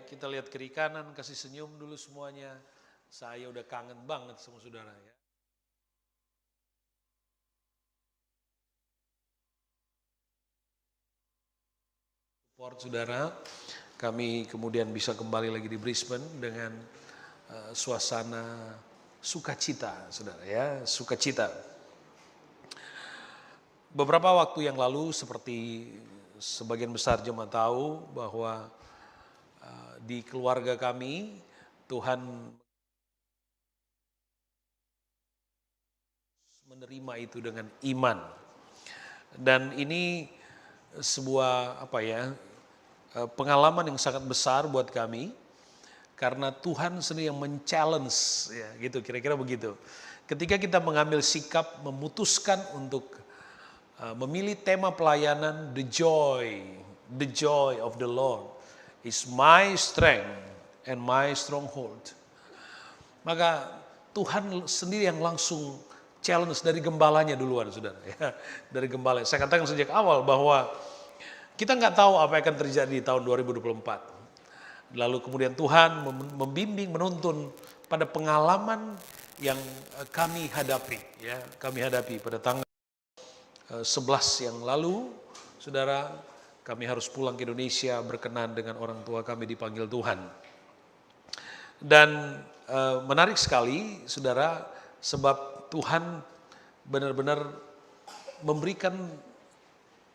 kita lihat kiri kanan, kasih senyum dulu semuanya. Saya udah kangen banget sama saudara ya. Support saudara, kami kemudian bisa kembali lagi di Brisbane dengan suasana sukacita, saudara ya, sukacita. Beberapa waktu yang lalu seperti sebagian besar jemaat tahu bahwa di keluarga kami Tuhan menerima itu dengan iman. Dan ini sebuah pengalaman yang sangat besar buat kami karena Tuhan sendiri yang men-challenge ya gitu, kira-kira begitu. Ketika kita mengambil sikap memutuskan untuk memilih tema pelayanan the joy of the Lord is my strength and my stronghold. Maka Tuhan sendiri yang langsung challenge dari gembalanya duluan, saudara. Ya, dari gembala. Saya katakan sejak awal bahwa kita nggak tahu apa yang akan terjadi di tahun 2024. Lalu kemudian Tuhan membimbing, menuntun pada pengalaman yang kami hadapi. Ya, kami hadapi pada tanggal 11 yang lalu, saudara, kami harus pulang ke Indonesia berkenan dengan orang tua kami dipanggil Tuhan. Dan menarik sekali, saudara, sebab Tuhan benar-benar memberikan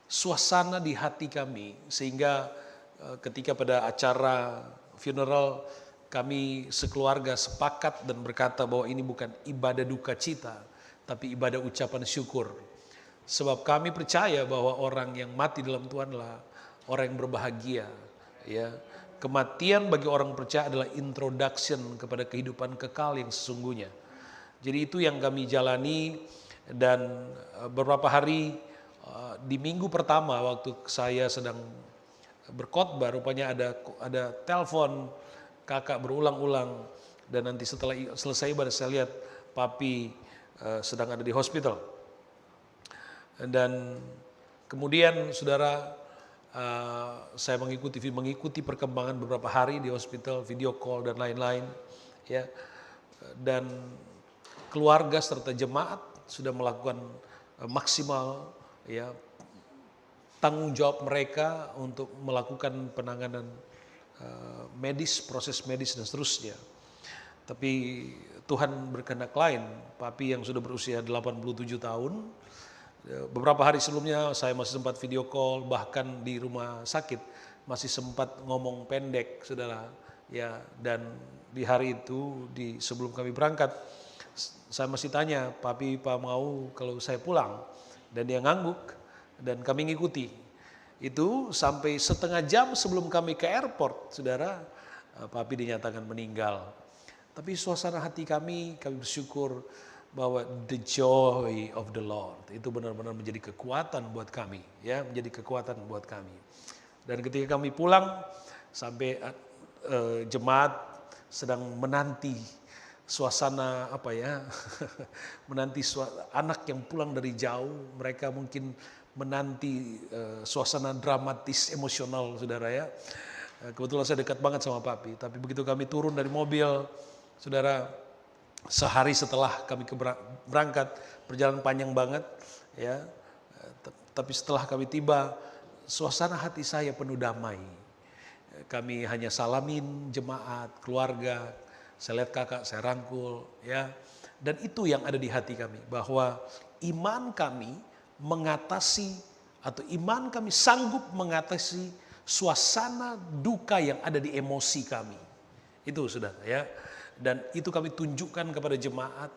suasana di hati kami, sehingga ketika pada acara funeral kami sekeluarga sepakat dan berkata bahwa ini bukan ibadah duka cita, tapi ibadah ucapan syukur. Sebab kami percaya bahwa orang yang mati dalam Tuhanlah orang yang berbahagia. Ya, kematian bagi orang percaya adalah introduction kepada kehidupan kekal yang sesungguhnya. Jadi itu yang kami jalani dan beberapa hari di minggu pertama waktu saya sedang berkhotbah, rupanya ada telepon kakak berulang-ulang dan nanti setelah selesai ibadah saya lihat papi sedang ada di hospital. Dan kemudian saudara, saya mengikuti perkembangan beberapa hari di hospital, video call dan lain-lain, ya. Dan keluarga serta jemaat sudah melakukan maksimal, ya, tanggung jawab mereka untuk melakukan penanganan medis, proses medis dan seterusnya. Tapi Tuhan berkehendak lain. Papi yang sudah berusia 87 tahun, beberapa hari sebelumnya saya masih sempat video call, bahkan di rumah sakit masih sempat ngomong pendek, saudara. Ya, dan di hari itu, sebelum kami berangkat, saya masih tanya, papi Pak mau kalau saya pulang? Dan dia ngangguk dan kami ngikuti. Itu sampai setengah jam sebelum kami ke airport, saudara, papi dinyatakan meninggal. Tapi suasana hati kami bersyukur bahwa the joy of the Lord itu benar-benar menjadi kekuatan buat kami, ya, menjadi kekuatan buat kami. Dan ketika kami pulang, sampai jemaat sedang menanti suasana menanti anak yang pulang dari jauh, mereka mungkin menanti suasana dramatis emosional, saudara ya. Kebetulan saya dekat banget sama papi, tapi begitu kami turun dari mobil, saudara, sehari setelah kami berangkat, perjalanan panjang banget, ya. Tapi setelah kami tiba, suasana hati saya penuh damai. Kami hanya salamin jemaat, keluarga, saya lihat kakak, saya rangkul, ya. Dan itu yang ada di hati kami, bahwa iman kami mengatasi atau iman kami sanggup mengatasi suasana duka yang ada di emosi kami. Itu sudah, ya. Dan itu kami tunjukkan kepada jemaat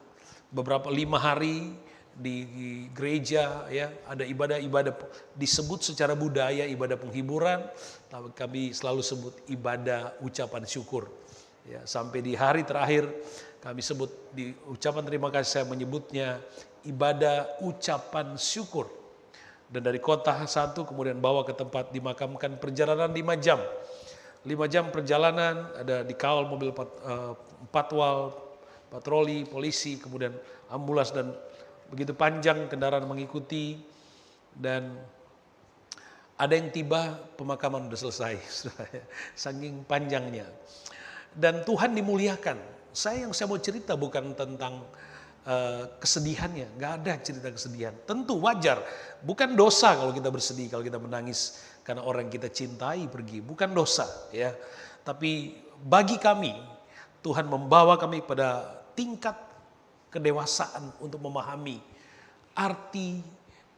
beberapa 5 hari di gereja, ya, ada ibadah-ibadah disebut secara budaya ibadah penghiburan, tapi kami selalu sebut ibadah ucapan syukur, ya. Sampai di hari terakhir kami sebut di ucapan terima kasih, saya menyebutnya ibadah ucapan syukur. Dan dari kota satu kemudian bawa ke tempat dimakamkan, perjalanan 5 jam. 5 jam perjalanan, ada dikawal mobil patwal, patroli, polisi, kemudian ambulans, dan begitu panjang kendaraan mengikuti. Dan Ada yang tiba pemakaman udah selesai, saking panjangnya. Dan Tuhan dimuliakan. Yang saya mau cerita bukan tentang kesedihannya, nggak ada cerita kesedihan. Tentu wajar, bukan dosa kalau kita bersedih, kalau kita menangis karena orang kita cintai pergi, bukan dosa ya. Tapi bagi kami, Tuhan membawa kami pada tingkat kedewasaan untuk memahami arti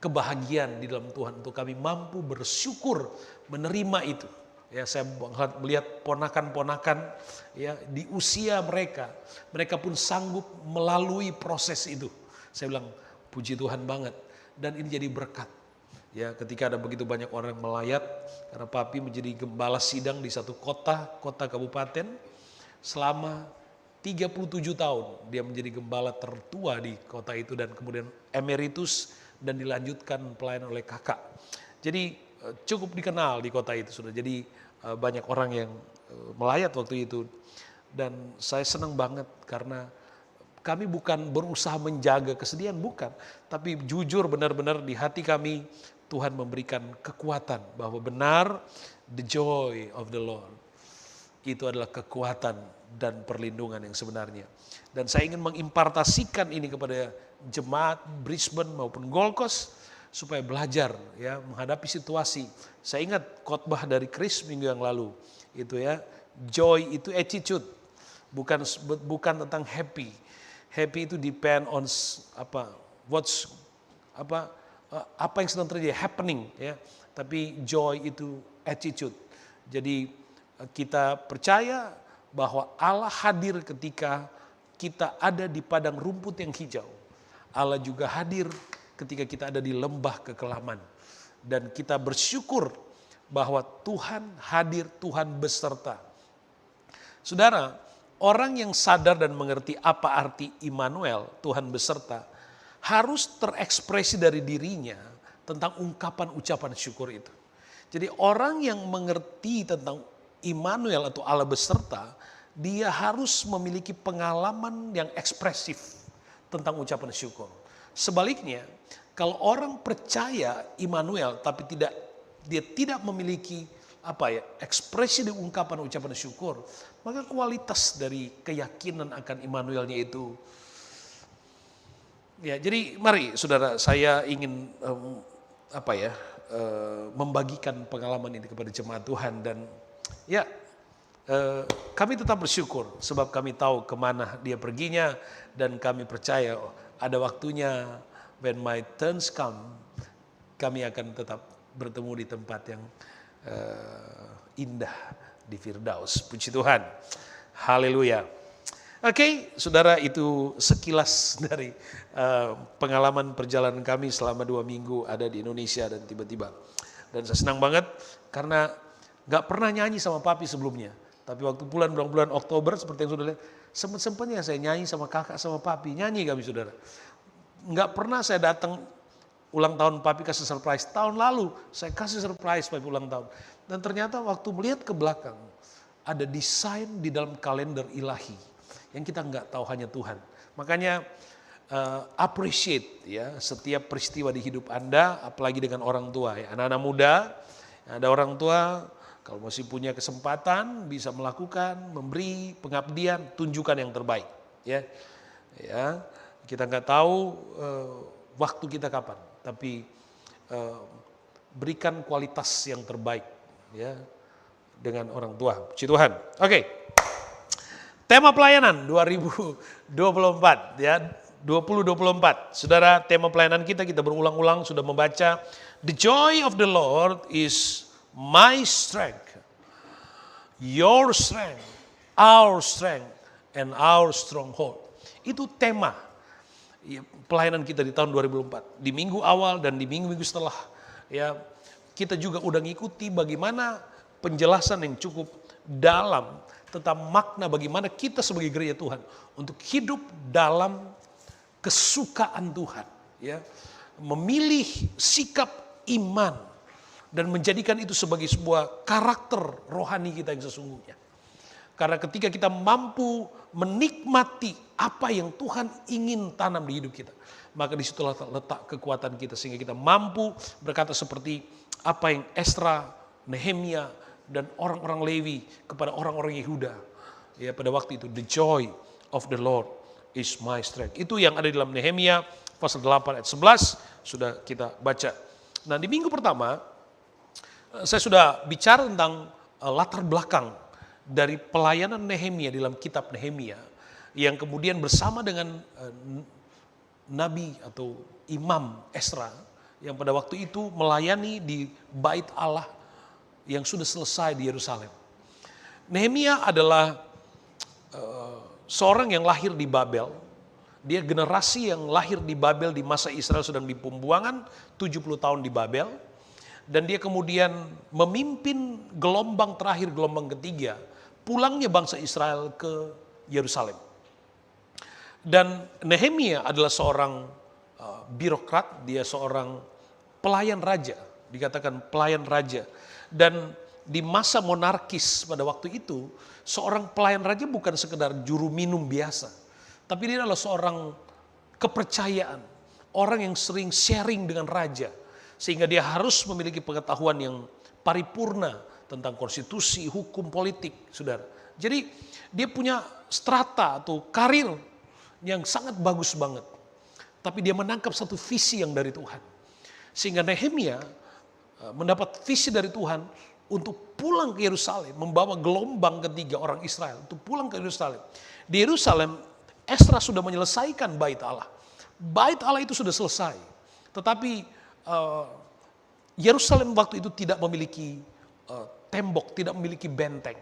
kebahagiaan di dalam Tuhan, untuk kami mampu bersyukur menerima itu. Ya, saya melihat ponakan-ponakan ya di usia mereka pun sanggup melalui proses itu. Saya bilang puji Tuhan banget, dan ini jadi berkat. Ya, ketika ada begitu banyak orang melayat karena papi menjadi gembala sidang di satu kota kabupaten selama 37 tahun. Dia menjadi gembala tertua di kota itu dan kemudian emeritus dan dilanjutkan pelayanan oleh kakak. Jadi cukup dikenal di kota itu sudah. Jadi banyak orang yang melayat waktu itu, dan saya senang banget karena kami bukan berusaha menjaga kesedihan, bukan, tapi jujur benar-benar di hati kami Tuhan memberikan kekuatan bahwa benar the joy of the Lord itu adalah kekuatan dan perlindungan yang sebenarnya. Dan saya ingin mengimpartasikan ini kepada jemaat Brisbane maupun Gold Coast supaya belajar ya menghadapi situasi. Saya ingat khotbah dari Chris minggu yang lalu itu ya, joy itu attitude, bukan tentang happy. Happy itu depend on apa yang sedang terjadi, happening ya. Tapi joy itu attitude. Jadi kita percaya bahwa Allah hadir ketika kita ada di padang rumput yang hijau. Allah juga hadir ketika kita ada di lembah kekelaman. Dan kita bersyukur bahwa Tuhan hadir, Tuhan beserta. Saudara, orang yang sadar dan mengerti apa arti Immanuel, Tuhan beserta, harus terekspresi dari dirinya tentang ungkapan ucapan syukur itu. Jadi orang yang mengerti tentang Immanuel atau Allah beserta, dia harus memiliki pengalaman yang ekspresif tentang ucapan syukur. Sebaliknya, kalau orang percaya Immanuel tapi dia tidak memiliki ekspresi di ungkapan ucapan syukur, maka kualitas dari keyakinan akan Immanuelnya itu ya. Jadi mari saudara, saya ingin membagikan pengalaman ini kepada jemaat Tuhan, dan ya kami tetap bersyukur sebab kami tahu kemana dia perginya, dan kami percaya ada waktunya when my turns come, kami akan tetap bertemu di tempat yang indah di Firdaus. Puji Tuhan. Haleluya. Oke, saudara, itu sekilas dari pengalaman perjalanan kami selama 2 minggu ada di Indonesia dan tiba-tiba. Dan saya senang banget karena gak pernah nyanyi sama papi sebelumnya. Tapi waktu bulan Oktober seperti yang sudah lihat, sempet-sempetnya saya nyanyi sama kakak sama papi. Nyanyi kami saudara. Gak pernah saya datang ulang tahun papi kasih surprise. Tahun lalu saya kasih surprise papi ulang tahun. Dan ternyata waktu melihat ke belakang, ada desain di dalam kalender ilahi yang kita nggak tahu, hanya Tuhan. Makanya appreciate ya setiap peristiwa di hidup Anda, apalagi dengan orang tua ya. Anak-anak muda, ada orang tua, kalau masih punya kesempatan bisa melakukan, memberi pengabdian, tunjukkan yang terbaik ya. Ya, kita nggak tahu waktu kita kapan, tapi berikan kualitas yang terbaik ya dengan orang tua. Puji Tuhan. Oke. Tema pelayanan 2024 ya, 2024. Saudara, tema pelayanan kita berulang-ulang sudah membaca, the joy of the Lord is my strength, your strength, our strength, and our stronghold. Itu tema pelayanan kita di tahun 2004. Di minggu awal dan di minggu-minggu setelah ya, kita juga udah ngikuti bagaimana penjelasan yang cukup dalam tentang makna bagaimana kita sebagai gereja Tuhan untuk hidup dalam kesukaan Tuhan ya, memilih sikap iman dan menjadikan itu sebagai sebuah karakter rohani kita yang sesungguhnya. Karena ketika kita mampu menikmati apa yang Tuhan ingin tanam di hidup kita, maka disitulah letak kekuatan kita sehingga kita mampu berkata seperti apa yang Esra, Nehemia, dan orang-orang Lewi kepada orang-orang Yehuda. Ya, pada waktu itu, the joy of the Lord is my strength. Itu yang ada di dalam Nehemia pasal 8 ayat 11 sudah kita baca. Nah, di minggu pertama saya sudah bicara tentang latar belakang dari pelayanan Nehemia dalam kitab Nehemia yang kemudian bersama dengan Nabi atau Imam Esra yang pada waktu itu melayani di Bait Allah yang sudah selesai di Yerusalem. Nehemia adalah seorang yang lahir di Babel. Dia generasi yang lahir di Babel di masa Israel sedang di pembuangan 70 tahun di Babel. Dan dia kemudian memimpin gelombang terakhir, gelombang ketiga, pulangnya bangsa Israel ke Yerusalem. Dan Nehemia adalah seorang birokrat, dia seorang pelayan raja, dikatakan pelayan raja. Dan di masa monarkis pada waktu itu, seorang pelayan raja bukan sekedar juru minum biasa, tapi dia adalah seorang kepercayaan, orang yang sering sharing dengan raja, sehingga dia harus memiliki pengetahuan yang paripurna tentang konstitusi, hukum, politik, saudara. Jadi dia punya strata atau karir yang sangat bagus banget. Tapi dia menangkap satu visi yang dari Tuhan. Sehingga Nehemia mendapat visi dari Tuhan untuk pulang ke Yerusalem, membawa gelombang ketiga orang Israel untuk pulang ke Yerusalem. Di Yerusalem, Esra sudah menyelesaikan Bait Allah. Bait Allah itu sudah selesai. Tetapi Yerusalem waktu itu tidak memiliki tembok, tidak memiliki benteng.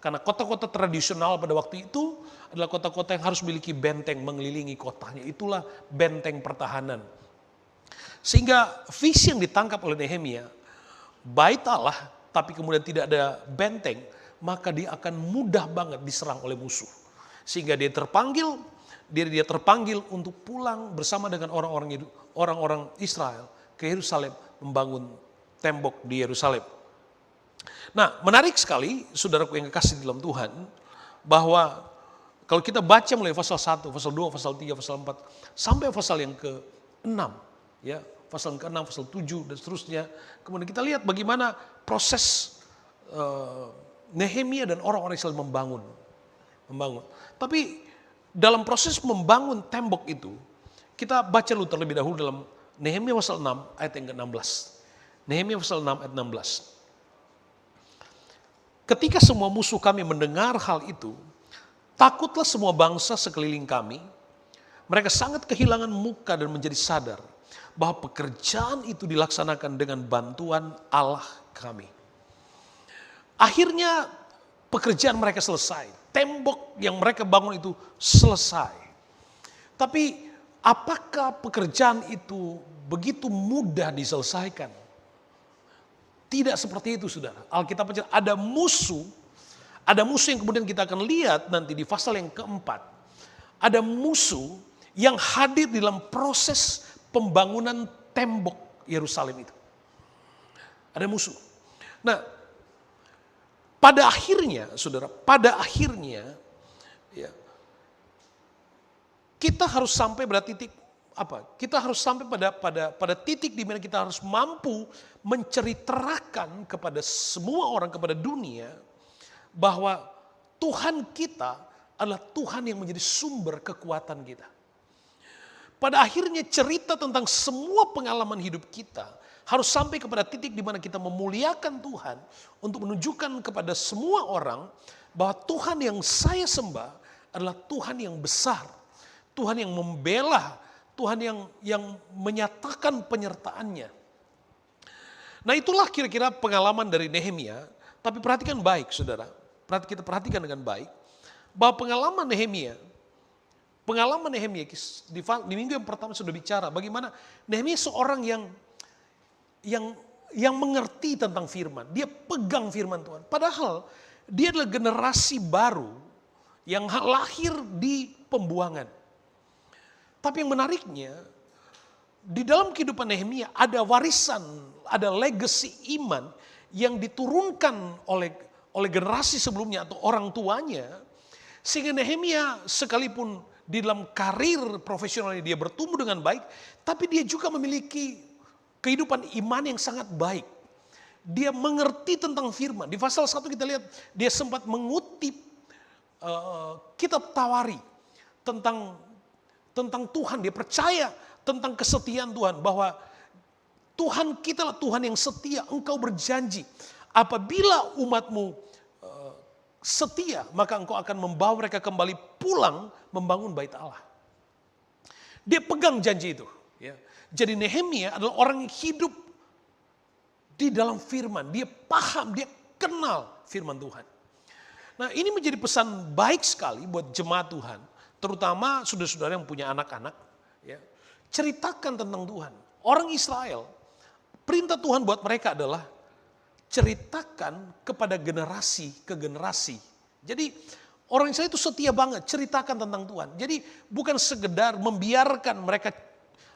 Karena kota-kota tradisional pada waktu itu adalah kota-kota yang harus memiliki benteng mengelilingi kotanya. Itulah benteng pertahanan. Sehingga visi yang ditangkap oleh Nehemia, Bait Allah tapi kemudian tidak ada benteng, maka dia akan mudah banget diserang oleh musuh. Sehingga dia terpanggil untuk pulang bersama dengan orang-orang Israel ke Yerusalem membangun tembok di Yerusalem. Nah, menarik sekali saudaraku yang kekasih dalam Tuhan, bahwa kalau kita baca mulai pasal 1, pasal 2, pasal 3, pasal 4 sampai pasal yang ke-6, ya, pasal ke-6, pasal 7 dan seterusnya. Kemudian kita lihat bagaimana proses Nehemia dan orang-orang Israel membangun. Tapi dalam proses membangun tembok itu, kita baca dulu terlebih dahulu dalam Nehemia pasal 6 ayat yang ke-16. Nehemia pasal 6 ayat 16. Ketika semua musuh kami mendengar hal itu, takutlah semua bangsa sekeliling kami. Mereka sangat kehilangan muka dan menjadi sadar bahwa pekerjaan itu dilaksanakan dengan bantuan Allah kami. Akhirnya pekerjaan mereka selesai. Tembok yang mereka bangun itu selesai. Tapi apakah pekerjaan itu begitu mudah diselesaikan? Tidak seperti itu, saudara. Alkitab mencatat ada musuh yang kemudian kita akan lihat nanti di pasal yang keempat. Ada musuh yang hadir di dalam proses pembangunan tembok Yerusalem itu. Ada musuh. Nah, pada akhirnya, saudara, ya, kita harus sampai pada titik apa? Kita harus sampai pada titik di mana kita harus mampu menceritakan kepada semua orang, kepada dunia, bahwa Tuhan kita adalah Tuhan yang menjadi sumber kekuatan kita. Pada akhirnya cerita tentang semua pengalaman hidup kita harus sampai kepada titik di mana kita memuliakan Tuhan untuk menunjukkan kepada semua orang bahwa Tuhan yang saya sembah adalah Tuhan yang besar, Tuhan yang membela, Tuhan yang menyatakan penyertaannya. Nah, itulah kira-kira pengalaman dari Nehemia. Tapi perhatikan baik, saudara. Kita perhatikan dengan baik bahwa pengalaman Nehemia di minggu yang pertama sudah bicara bagaimana Nehemia seorang yang mengerti tentang firman. Dia pegang firman Tuhan. Padahal dia adalah generasi baru yang lahir di pembuangan. Tapi yang menariknya, di dalam kehidupan Nehemia ada warisan, ada legacy iman yang diturunkan oleh generasi sebelumnya atau orang tuanya, sehingga Nehemia sekalipun di dalam karir profesionalnya dia bertumbuh dengan baik, tapi dia juga memiliki kehidupan iman yang sangat baik. Dia mengerti tentang firman. Di pasal 1 kita lihat dia sempat mengutip kitab Tawari tentang Tuhan. Dia percaya tentang kesetiaan Tuhan, bahwa Tuhan kita lah Tuhan yang setia. Engkau berjanji apabila umatmu setia, maka engkau akan membawa mereka kembali pulang membangun bait Allah. Dia pegang janji itu. Ya. Jadi Nehemia adalah orang yang hidup di dalam firman. Dia paham, dia kenal firman Tuhan. Nah, ini menjadi pesan baik sekali buat jemaat Tuhan. Terutama saudara-saudara yang punya anak-anak. Ya. Ceritakan tentang Tuhan. Orang Israel, perintah Tuhan buat mereka adalah ceritakan kepada generasi ke generasi. Jadi orang Israel itu setia banget, ceritakan tentang Tuhan. Jadi bukan sekedar membiarkan mereka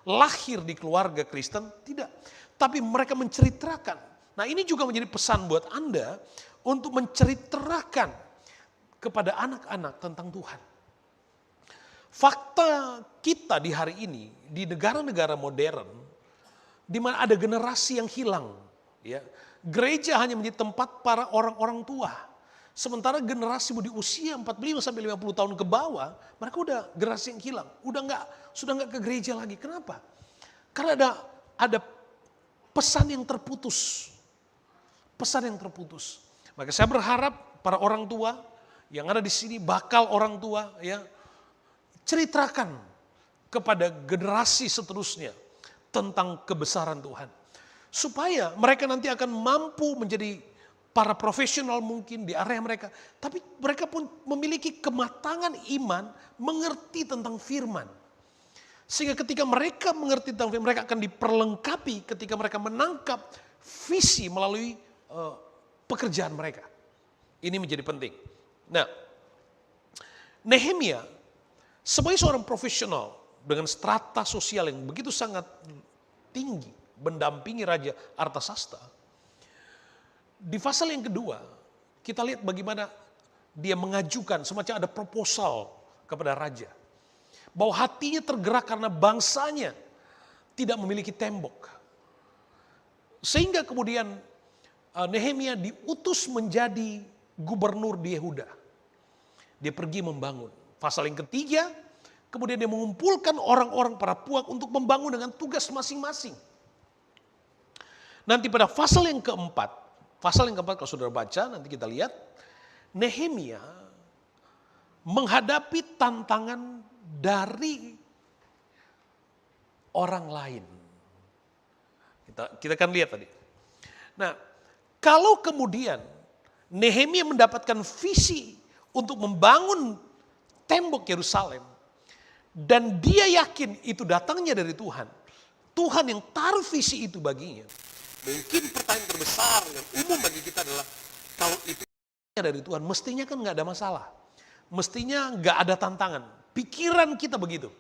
lahir di keluarga Kristen, tidak. Tapi mereka menceritakan. Nah, ini juga menjadi pesan buat Anda untuk menceritakan kepada anak-anak tentang Tuhan. Fakta kita di hari ini, di negara-negara modern, di mana ada generasi yang hilang. Ya. Gereja hanya menjadi tempat para orang-orang tua. Sementara generasi di usia 45 sampai 50 tahun ke bawah, mereka udah generasi yang hilang. Sudah enggak ke gereja lagi. Kenapa? Karena ada pesan yang terputus. Pesan yang terputus. Maka saya berharap para orang tua yang ada di sini, bakal orang tua, ya, ceritakan kepada generasi seterusnya tentang kebesaran Tuhan. Supaya mereka nanti akan mampu menjadi para profesional mungkin di area mereka. Tapi mereka pun memiliki kematangan iman, mengerti tentang firman. Sehingga ketika mereka mengerti tentang firman, mereka akan diperlengkapi ketika mereka menangkap visi melalui pekerjaan mereka. Ini menjadi penting. Nah, Nehemia sebagai seorang profesional dengan strata sosial yang begitu sangat tinggi, mendampingi Raja Artasasta. Di pasal yang kedua, kita lihat bagaimana dia mengajukan semacam ada proposal kepada Raja. Bahwa hatinya tergerak karena bangsanya tidak memiliki tembok. Sehingga kemudian Nehemia diutus menjadi gubernur di Yehuda. Dia pergi membangun. Pasal yang ketiga, kemudian dia mengumpulkan orang-orang para puak untuk membangun dengan tugas masing-masing. Nanti pada pasal yang keempat kalau saudara baca nanti kita lihat, Nehemia menghadapi tantangan dari orang lain. Kita akan lihat tadi. Nah, kalau kemudian Nehemia mendapatkan visi untuk membangun tembok Yerusalem, dan dia yakin itu datangnya dari Tuhan, Tuhan yang taruh visi itu baginya. Mungkin pertanyaan terbesar dan umum bagi kita adalah, kalau itu dari Tuhan, mestinya kan nggak ada masalah. Mestinya nggak ada tantangan. Pikiran kita begitu.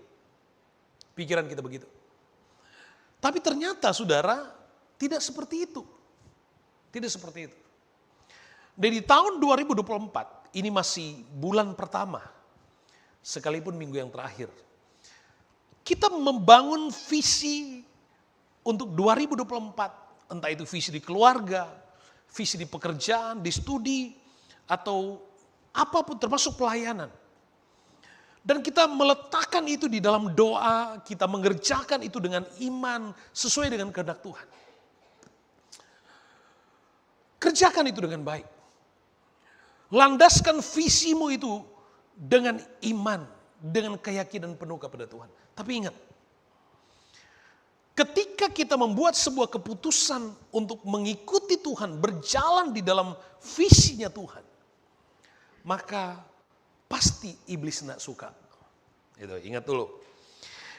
Tapi ternyata saudara, tidak seperti itu. Dari tahun 2024, ini masih bulan pertama, sekalipun minggu yang terakhir, kita membangun visi untuk 2024, entah itu visi di keluarga, visi di pekerjaan, di studi, atau apapun termasuk pelayanan. Dan kita meletakkan itu di dalam doa, kita mengerjakan itu dengan iman, sesuai dengan kehendak Tuhan. Kerjakan itu dengan baik. Landaskan visimu itu dengan iman, dengan keyakinan penuh kepada Tuhan. Tapi ingat, ketika kita membuat sebuah keputusan untuk mengikuti Tuhan, berjalan di dalam visinya Tuhan, maka pasti iblis tidak suka. Itu ingat dulu.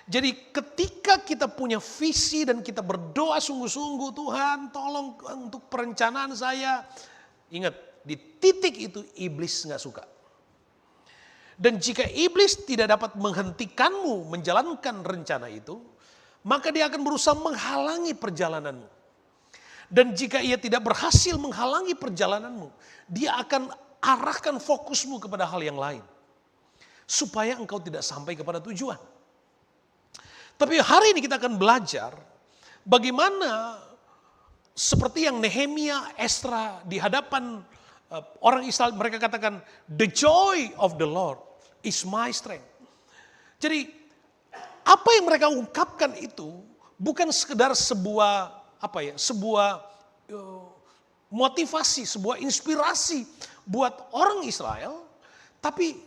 Jadi ketika kita punya visi dan kita berdoa sungguh-sungguh, Tuhan tolong untuk perencanaan saya. Ingat, di titik itu iblis nggak suka. Dan jika iblis tidak dapat menghentikanmu menjalankan rencana itu, maka dia akan berusaha menghalangi perjalananmu. Dan jika ia tidak berhasil menghalangi perjalananmu, dia akan arahkan fokusmu kepada hal yang lain. Supaya engkau tidak sampai kepada tujuan. Tapi hari ini kita akan belajar bagaimana seperti yang Nehemia, Esra di hadapan orang Israel, mereka katakan, the joy of the Lord is my strength. Jadi apa yang mereka ungkapkan itu bukan sekedar sebuah motivasi, sebuah inspirasi buat orang Israel, tapi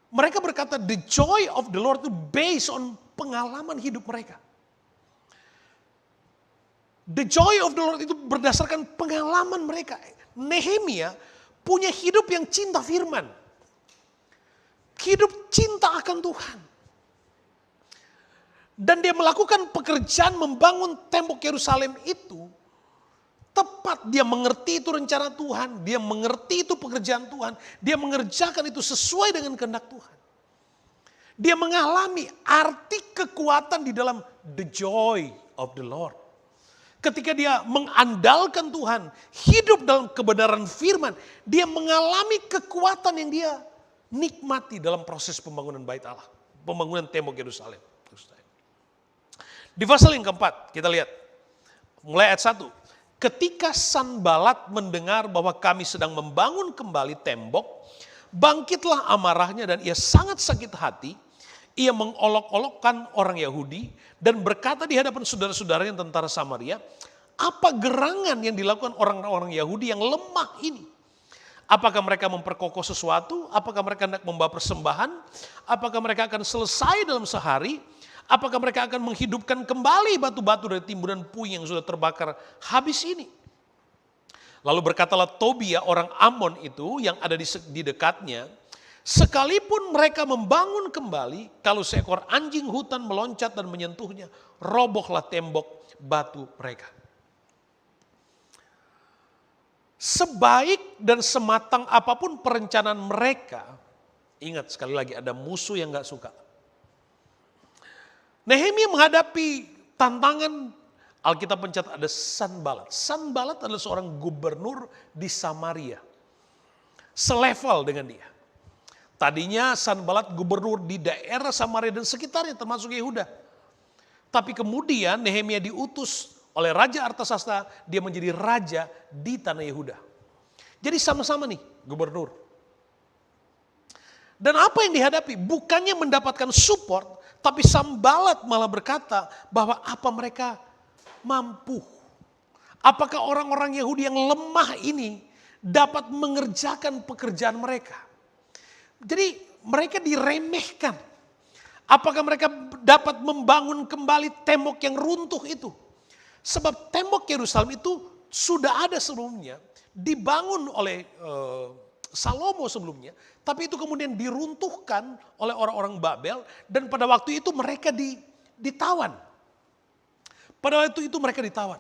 mereka berkata the joy of the Lord itu based on pengalaman hidup mereka. The joy of the Lord itu berdasarkan pengalaman mereka. Nehemia punya hidup yang cinta firman. Hidup cinta akan Tuhan. Dan dia melakukan pekerjaan membangun tembok Yerusalem itu tepat. Dia mengerti itu rencana Tuhan. Dia mengerti itu pekerjaan Tuhan. Dia mengerjakan itu sesuai dengan kehendak Tuhan. Dia mengalami arti kekuatan di dalam the joy of the Lord. Ketika dia mengandalkan Tuhan, hidup dalam kebenaran firman, dia mengalami kekuatan yang dia nikmati dalam proses pembangunan bait Allah, pembangunan tembok Yerusalem. Di pasal yang keempat, kita lihat, mulai ayat 1. Ketika Sanbalat mendengar bahwa kami sedang membangun kembali tembok, bangkitlah amarahnya dan ia sangat sakit hati. Ia mengolok-olokkan orang Yahudi dan berkata di hadapan saudara-saudaranya tentara Samaria, apa gerangan yang dilakukan orang-orang Yahudi yang lemah ini? Apakah mereka memperkokoh sesuatu? Apakah mereka hendak membawa persembahan? Apakah mereka akan selesai dalam sehari? Apakah mereka akan menghidupkan kembali batu-batu dari timbunan puing yang sudah terbakar habis ini? Lalu berkatalah Tobia orang Amon itu yang ada di dekatnya, sekalipun mereka membangun kembali, kalau seekor anjing hutan meloncat dan menyentuhnya, robohlah tembok batu mereka. Sebaik dan sematang apapun perencanaan mereka, ingat sekali lagi ada musuh yang gak suka. Nehemia menghadapi tantangan, Alkitab mencatat ada Sanbalat. Sanbalat adalah seorang gubernur di Samaria. Selevel dengan dia. Tadinya Sanbalat gubernur di daerah Samaria dan sekitarnya termasuk Yehuda. Tapi kemudian Nehemia diutus oleh Raja Artasasta, dia menjadi raja di tanah Yehuda. Jadi sama-sama nih gubernur. Dan apa yang dihadapi? Bukannya mendapatkan support, tapi Sanbalat malah berkata bahwa apa mereka mampu. Apakah orang-orang Yahudi yang lemah ini dapat mengerjakan pekerjaan mereka? Jadi mereka diremehkan. Apakah mereka dapat membangun kembali tembok yang runtuh itu? Sebab tembok Yerusalem itu sudah ada sebelumnya. Dibangun oleh Salomo sebelumnya. Tapi itu kemudian diruntuhkan oleh orang-orang Babel. Dan pada waktu itu mereka ditawan. Pada waktu itu mereka ditawan.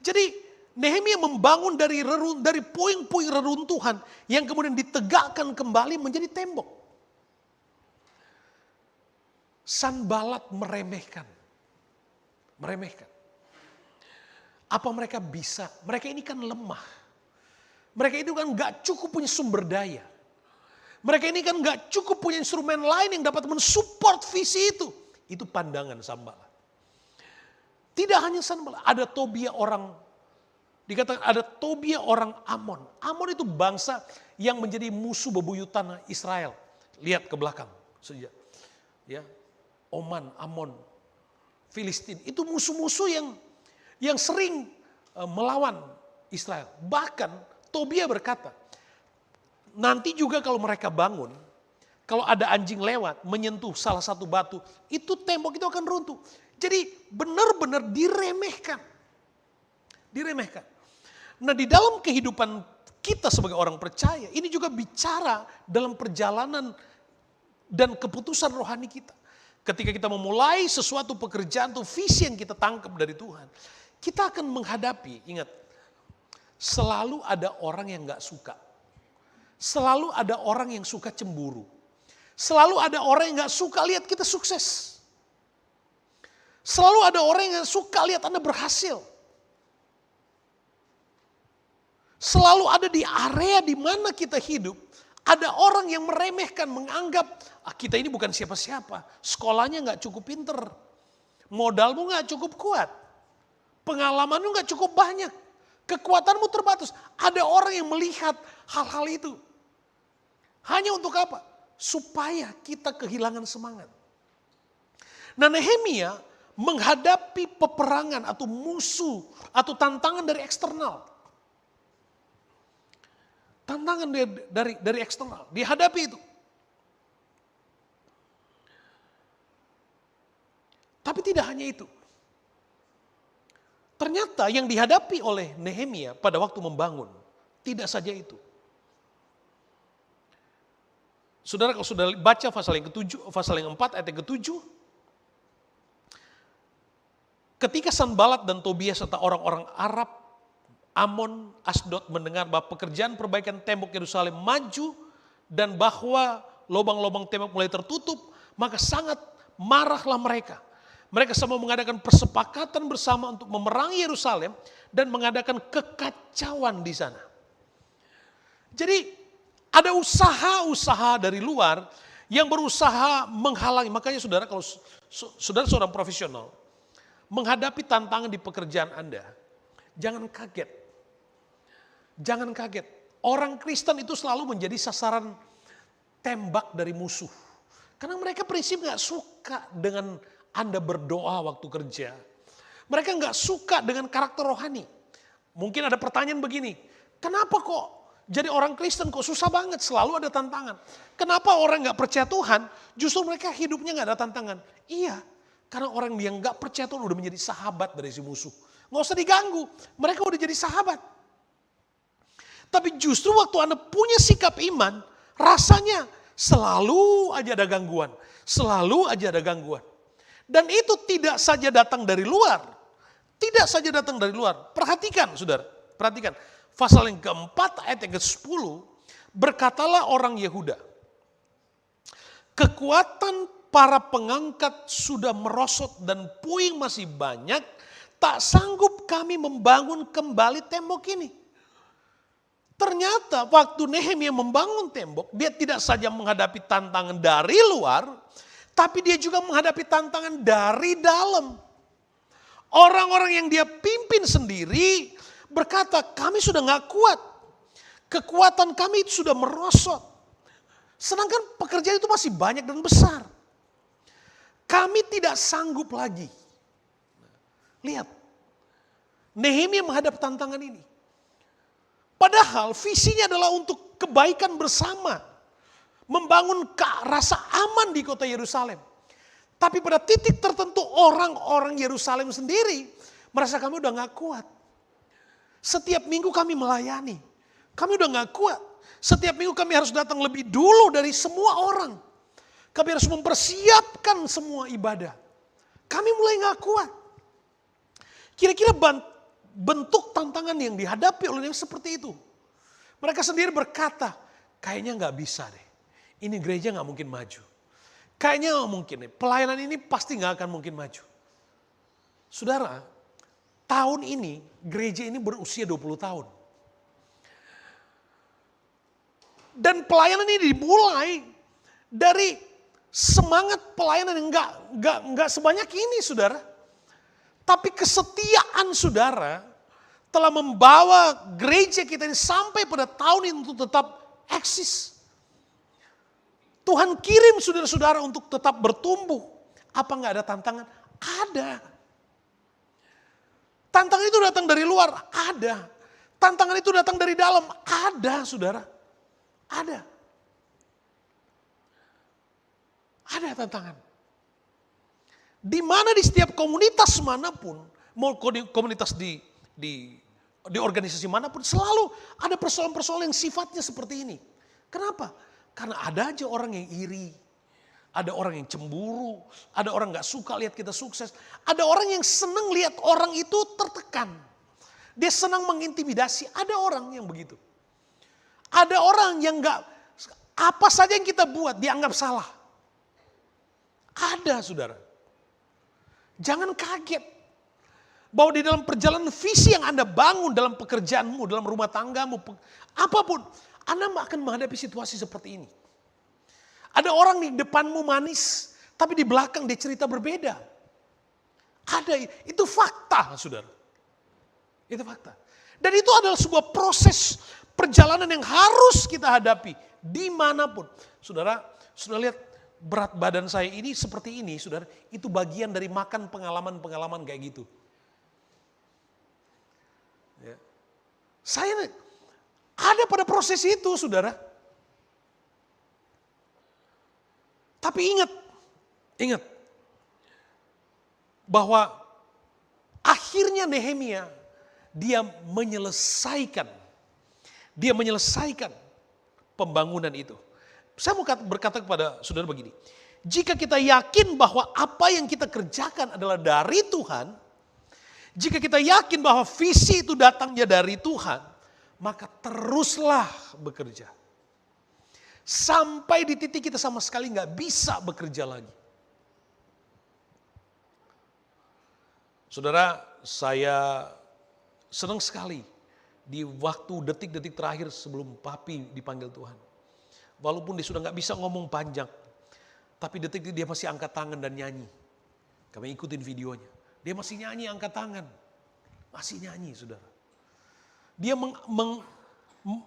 Jadi Nehemia membangun dari puing-puing reruntuhan yang kemudian ditegakkan kembali menjadi tembok. Sanbalat meremehkan. Apa mereka bisa? Mereka ini kan lemah. Mereka itu kan gak cukup punya sumber daya. Mereka ini kan gak cukup punya instrumen lain yang dapat mensupport visi itu. Itu pandangan Sanbalat. Tidak hanya Sanbalat, ada Tobia orang, dikatakan ada Tobia orang Amon. Amon itu bangsa yang menjadi musuh bebuyutan Israel. Lihat ke belakang saja. Ya, Oman, Amon, Filistin. Itu musuh-musuh yang sering melawan Israel. Bahkan Tobia berkata, nanti juga kalau mereka bangun, kalau ada anjing lewat menyentuh salah satu batu, itu tembok itu akan runtuh. Jadi benar-benar diremehkan. Nah, di dalam kehidupan kita sebagai orang percaya, ini juga bicara dalam perjalanan dan keputusan rohani kita. Ketika kita memulai sesuatu pekerjaan atau visi yang kita tangkap dari Tuhan, kita akan menghadapi, ingat, selalu ada orang yang gak suka. Selalu ada orang yang suka cemburu. Selalu ada orang yang gak suka lihat kita sukses. Selalu ada orang yang suka lihat Anda berhasil. Selalu ada di area di mana kita hidup. Ada orang yang meremehkan, menganggap kita ini bukan siapa-siapa. Sekolahnya gak cukup pinter. Modalmu gak cukup kuat. Pengalamanmu gak cukup banyak. Kekuatanmu terbatas. Ada orang yang melihat hal-hal itu. Hanya untuk apa? Supaya kita kehilangan semangat. Nah, Nehemia menghadapi peperangan atau musuh atau tantangan dari eksternal. Tantangan dari eksternal, dihadapi itu. Tapi tidak hanya itu. Ternyata yang dihadapi oleh Nehemia pada waktu membangun, tidak saja itu. Saudara, kalau sudah baca pasal yang ke-7, pasal yang 4 ayat yang ke-7, ketika Sanbalat dan Tobias serta orang-orang Arab, Amon, Asdod mendengar bahwa pekerjaan perbaikan tembok Yerusalem maju dan bahwa lubang-lubang tembok mulai tertutup, maka sangat marahlah mereka. Mereka semua mengadakan persepakatan bersama untuk memerangi Yerusalem dan mengadakan kekacauan di sana. Jadi ada usaha-usaha dari luar yang berusaha menghalangi. Makanya saudara, kalau saudara seorang profesional menghadapi tantangan di pekerjaan Anda, jangan kaget. Jangan kaget. Orang Kristen itu selalu menjadi sasaran tembak dari musuh. Karena mereka prinsip gak suka dengan Anda berdoa waktu kerja. Mereka gak suka dengan karakter rohani. Mungkin ada pertanyaan begini, kenapa kok jadi orang Kristen kok susah banget, selalu ada tantangan. Kenapa orang gak percaya Tuhan, justru mereka hidupnya gak ada tantangan? Iya, karena orang yang gak percaya Tuhan udah menjadi sahabat dari si musuh. Gak usah diganggu, mereka udah jadi sahabat. Tapi justru waktu Anda punya sikap iman, rasanya selalu aja ada gangguan. Selalu aja ada gangguan. Dan itu tidak saja datang dari luar. Tidak saja datang dari luar. Perhatikan saudara, perhatikan. Pasal yang keempat ayat yang ke-10, berkatalah orang Yehuda, kekuatan para pengangkat sudah merosot dan puing masih banyak, tak sanggup kami membangun kembali tembok ini. Ternyata waktu Nehemia membangun tembok, dia tidak saja menghadapi tantangan dari luar, tapi dia juga menghadapi tantangan dari dalam. Orang-orang yang dia pimpin sendiri berkata, kami sudah gak kuat. Kekuatan kami itu sudah merosot. Sedangkan pekerjaan itu masih banyak dan besar. Kami tidak sanggup lagi. Lihat, Nehemia menghadapi tantangan ini. Padahal visinya adalah untuk kebaikan bersama. Membangun rasa aman di kota Yerusalem. Tapi pada titik tertentu orang-orang Yerusalem sendiri merasa kami udah gak kuat. Setiap minggu kami melayani. Kami udah gak kuat. Setiap minggu kami harus datang lebih dulu dari semua orang. Kami harus mempersiapkan semua ibadah. Kami mulai gak kuat. Kira-kira bentuk tantangan yang dihadapi oleh mereka seperti itu. Mereka sendiri berkata, kayaknya gak bisa deh. Ini gereja gak mungkin maju. Kayaknya gak mungkin deh. Pelayanan ini pasti gak akan mungkin maju. Saudara, tahun ini gereja ini berusia 20 tahun. Dan pelayanan ini dimulai dari semangat pelayanan yang gak sebanyak ini saudara. Tapi kesetiaan saudara telah membawa gereja kita ini sampai pada tahun ini untuk tetap eksis. Tuhan kirim saudara-saudara untuk tetap bertumbuh. Apa gak ada tantangan? Ada. Tantangan itu datang dari luar? Ada. Tantangan itu datang dari dalam? Ada saudara. Ada. Ada tantangan. Di mana di setiap komunitas manapun, mau komunitas di organisasi manapun, selalu ada persoalan-persoalan yang sifatnya seperti ini. Kenapa? Karena ada aja orang yang iri, ada orang yang cemburu, ada orang gak suka lihat kita sukses, ada orang yang senang lihat orang itu tertekan. Dia senang mengintimidasi, ada orang yang begitu. Ada orang yang gak, apa saja yang kita buat dianggap salah. Ada saudara. Jangan kaget. Bahwa di dalam perjalanan visi yang Anda bangun dalam pekerjaanmu, dalam rumah tanggamu, apapun, Anda akan menghadapi situasi seperti ini. Ada orang di depanmu manis, tapi di belakang dia cerita berbeda. Ada, itu fakta, saudara. Itu fakta. Dan itu adalah sebuah proses perjalanan yang harus kita hadapi dimanapun. Saudara, sudah lihat berat badan saya ini seperti ini, saudara. Itu bagian dari makan pengalaman-pengalaman kayak gitu. Ya. Saya ada pada proses itu, saudara. Tapi ingat bahwa akhirnya Nehemia dia menyelesaikan pembangunan itu. Saya mau berkata kepada saudara begini, jika kita yakin bahwa apa yang kita kerjakan adalah dari Tuhan, jika kita yakin bahwa visi itu datangnya dari Tuhan, maka teruslah bekerja. Sampai di titik kita sama sekali nggak bisa bekerja lagi. Saudara, saya senang sekali di waktu detik-detik terakhir sebelum Papi dipanggil Tuhan. Walaupun dia sudah nggak bisa ngomong panjang, tapi detik itu dia masih angkat tangan dan nyanyi. Kami ikutin videonya. Dia masih nyanyi angkat tangan. Masih nyanyi, saudara. Dia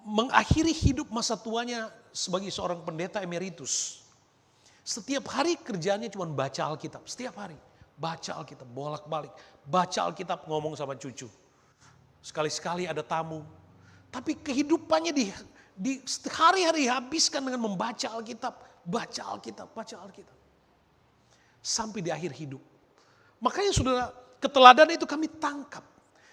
mengakhiri hidup masa tuanya sebagai seorang pendeta emeritus. Setiap hari kerjaannya cuma baca Alkitab. Setiap hari. Baca Alkitab, bolak-balik. Baca Alkitab, ngomong sama cucu. Sekali-sekali ada tamu. Tapi kehidupannya di hari-hari habiskan dengan membaca Alkitab. Baca Alkitab, baca Alkitab. Sampai di akhir hidup. Makanya saudara, keteladanan itu kami tangkap.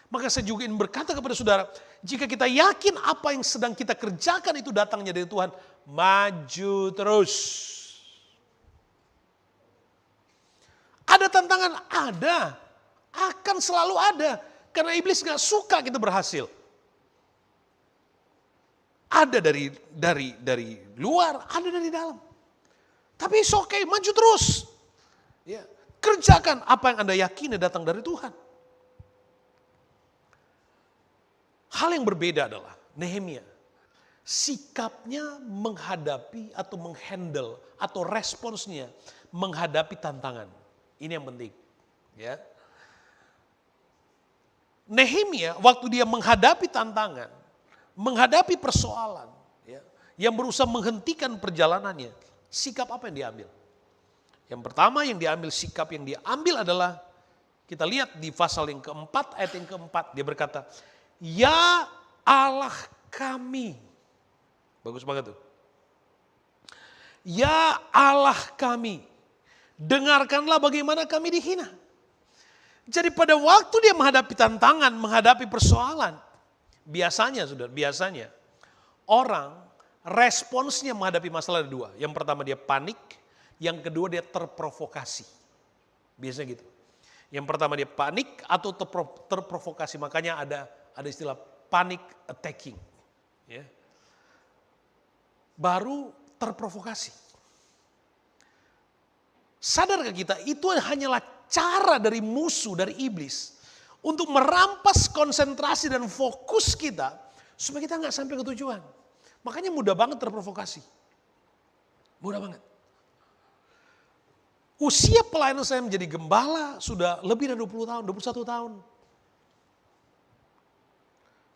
Maka saya juga ingin berkata kepada saudara, jika kita yakin apa yang sedang kita kerjakan itu datangnya dari Tuhan, maju terus. Ada tantangan? Ada. Akan selalu ada. Karena iblis gak suka kita berhasil. Ada dari luar, ada dari dalam. Tapi it's okay, maju terus. Ya, kerjakan apa yang Anda yakini datang dari Tuhan. Hal yang berbeda adalah Nehemia. Sikapnya menghadapi atau menghandle atau responsnya menghadapi tantangan. Ini yang penting. Ya. Nehemia waktu dia menghadapi tantangan, menghadapi persoalan, ya, yang berusaha menghentikan perjalanannya, sikap apa yang diambil? Yang pertama yang diambil, sikap yang diambil adalah, kita lihat di pasal yang keempat, ayat yang keempat, dia berkata, ya Allah kami. Bagus banget tuh. Ya Allah kami, dengarkanlah bagaimana kami dihina. Jadi pada waktu dia menghadapi tantangan, menghadapi persoalan, biasanya orang responsnya menghadapi masalah ada dua. Yang pertama dia panik, yang kedua dia terprovokasi. Biasanya gitu. Yang pertama dia panik atau terprovokasi, makanya ada istilah panic attacking. Ya. Baru terprovokasi. Sadarkah kita itu hanyalah cara dari musuh, dari iblis untuk merampas konsentrasi dan fokus kita supaya kita nggak sampai ke tujuan. Makanya mudah banget terprovokasi. Mudah banget. Usia pelayanan saya menjadi gembala sudah lebih dari 20 tahun, 21 tahun.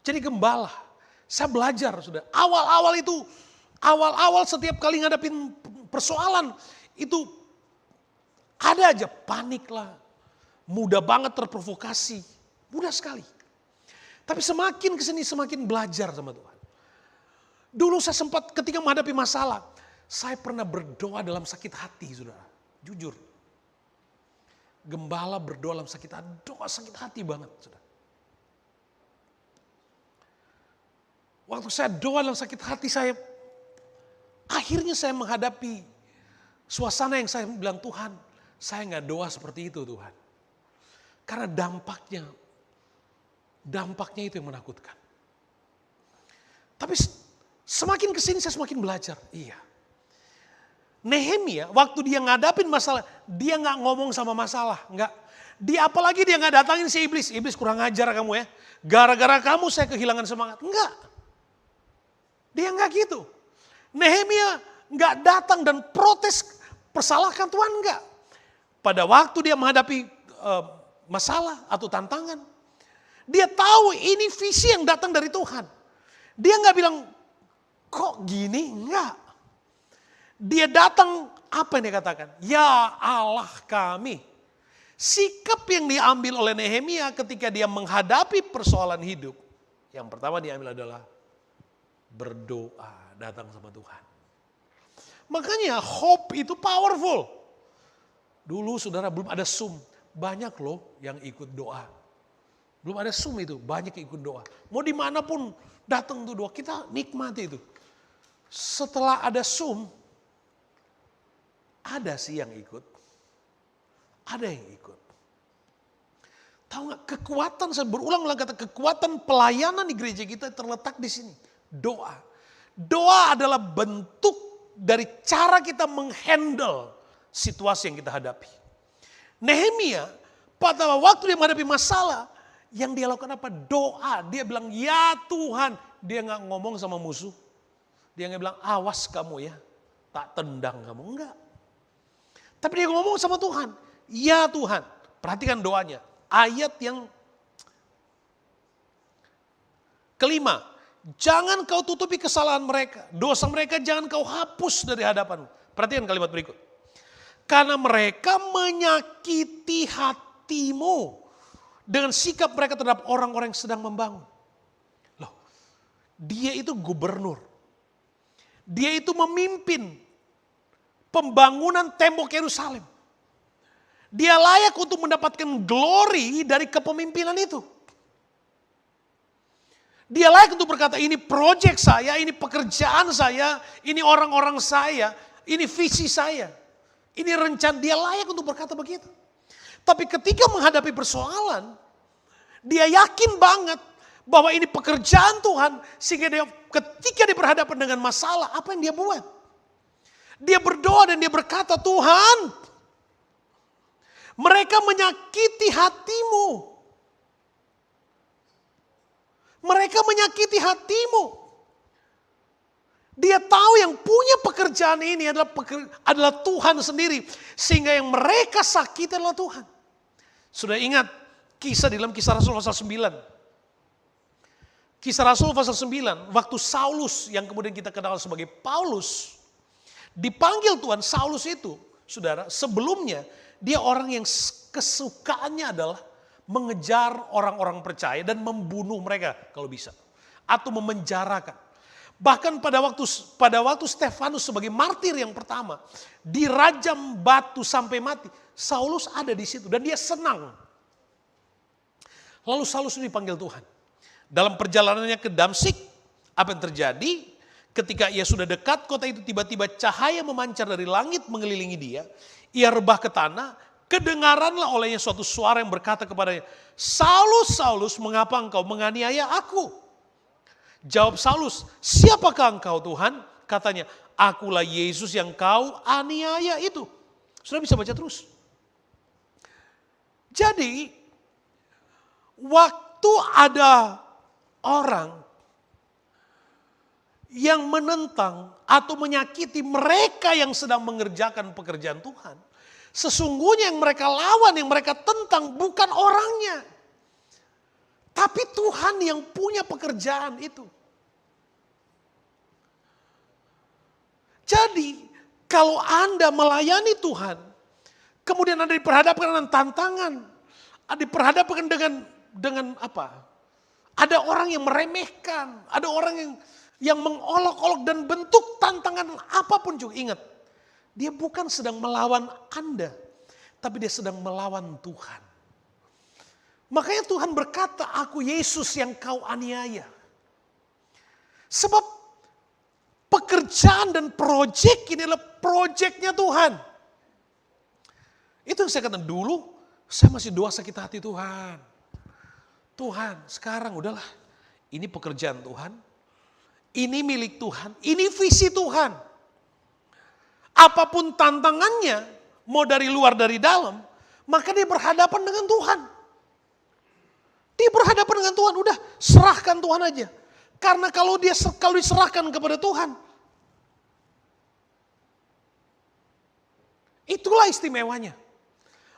Jadi gembala. Saya belajar sudah. Awal-awal setiap kali ngadapin persoalan itu ada aja panik lah. Mudah banget terprovokasi. Mudah sekali. Tapi semakin kesini semakin belajar sama Tuhan. Dulu saya sempat ketika menghadapi masalah. Saya pernah berdoa dalam sakit hati, saudara. Jujur. Gembala berdoa dalam sakit hati. Doa sakit hati banget, saudara. Waktu saya doa dalam sakit hati akhirnya saya menghadapi suasana yang saya bilang, Tuhan, saya nggak doa seperti itu Tuhan. Karena dampaknya itu yang menakutkan. Tapi semakin kesini saya semakin belajar. Iya. Nehemia waktu dia ngadapin masalah, dia nggak ngomong sama masalah, nggak. Dia apalagi dia nggak datangin si iblis. Iblis kurang ajar kamu ya. Gara-gara kamu saya kehilangan semangat. Enggak. Dia nggak gitu. Nehemia nggak datang dan protes persalahkan Tuhan, enggak. Pada waktu dia menghadapi masalah atau tantangan, dia tahu ini visi yang datang dari Tuhan. Dia nggak bilang kok gini, enggak. Dia datang, apa yang dia katakan? Ya Allah kami. Sikap yang diambil oleh Nehemia ketika dia menghadapi persoalan hidup. Yang pertama diambil adalah berdoa, datang sama Tuhan. Makanya hope itu powerful. Dulu saudara belum ada Zoom. Banyak loh yang ikut doa. Belum ada Zoom itu, banyak yang ikut doa. Mau dimanapun datang tuh doa, kita nikmati itu. Setelah ada Zoom, ada sih yang ikut. Ada yang ikut. Tahu nggak, kekuatan, saya berulang-ulang kata, kekuatan pelayanan di gereja kita terletak di sini. Doa. Doa adalah bentuk dari cara kita menghandle situasi yang kita hadapi. Nehemia pada waktu dia menghadapi masalah, yang dia lakukan apa? Doa. Dia bilang, ya Tuhan. Dia nggak ngomong sama musuh. Dia nggak bilang, awas kamu ya, tak tendang kamu. Enggak. Tapi dia ngomong sama Tuhan. Ya Tuhan. Perhatikan doanya. Ayat yang kelima. Jangan kau tutupi kesalahan mereka. Dosa mereka jangan kau hapus dari hadapanmu. Perhatikan kalimat berikut. Karena mereka menyakiti hatimu. Dengan sikap mereka terhadap orang-orang yang sedang membangun. Loh, dia itu gubernur. Dia itu memimpin pembangunan tembok Yerusalem. Dia layak untuk mendapatkan glory dari kepemimpinan itu. Dia layak untuk berkata, ini proyek saya, ini pekerjaan saya, ini orang-orang saya, ini visi saya. Ini rencana, dia layak untuk berkata begitu. Tapi ketika menghadapi persoalan, dia yakin banget bahwa ini pekerjaan Tuhan. Sehingga dia, ketika dia berhadapan dengan masalah, apa yang dia buat? Dia berdoa dan dia berkata, Tuhan, mereka menyakiti hatimu. Mereka menyakiti hatimu. Dia tahu yang punya pekerjaan ini adalah Tuhan sendiri. Sehingga yang mereka sakiti adalah Tuhan. Sudah ingat kisah di dalam Kisah Rasul pasal 9. Kisah Rasul pasal 9. Waktu Saulus yang kemudian kita kenal sebagai Paulus. Dipanggil Tuhan, Saulus itu, saudara, sebelumnya dia orang yang kesukaannya adalah mengejar orang-orang percaya dan membunuh mereka kalau bisa. Atau memenjarakan. Bahkan pada waktu Stefanus sebagai martir yang pertama, dirajam batu sampai mati, Saulus ada di situ dan dia senang. Lalu Saulus dipanggil Tuhan. Dalam perjalanannya ke Damsik, apa yang terjadi? Ketika ia sudah dekat kota itu, tiba-tiba cahaya memancar dari langit mengelilingi dia. Ia rebah ke tanah, kedengaranlah olehnya suatu suara yang berkata kepadanya, Saulus, Saulus, mengapa engkau menganiaya aku? Jawab Saulus, siapakah engkau Tuhan? Katanya, akulah Yesus yang kau aniaya itu. Sudah bisa baca terus. Jadi, waktu ada orang yang menentang atau menyakiti mereka yang sedang mengerjakan pekerjaan Tuhan. Sesungguhnya yang mereka lawan, yang mereka tentang bukan orangnya. Tapi Tuhan yang punya pekerjaan itu. Jadi kalau Anda melayani Tuhan, kemudian Anda diperhadapkan dengan tantangan, diperhadapkan dengan apa? Ada orang yang meremehkan, ada orang yang mengolok-olok dan bentuk tantangan apapun juga. Ingat, dia bukan sedang melawan Anda, tapi dia sedang melawan Tuhan. Makanya Tuhan berkata, aku Yesus yang kau aniaya. Sebab pekerjaan dan proyek ini adalah proyeknya Tuhan. Itu yang saya katakan dulu, saya masih doa sakit hati Tuhan. Tuhan, sekarang udahlah, ini pekerjaan Tuhan. Ini milik Tuhan, ini visi Tuhan. apapun tantangannya, mau dari luar dari dalam, maka dia berhadapan dengan Tuhan. Dia berhadapan dengan Tuhan, udah serahkan Tuhan aja. Karena kalau diserahkan kepada Tuhan, itulah istimewanya.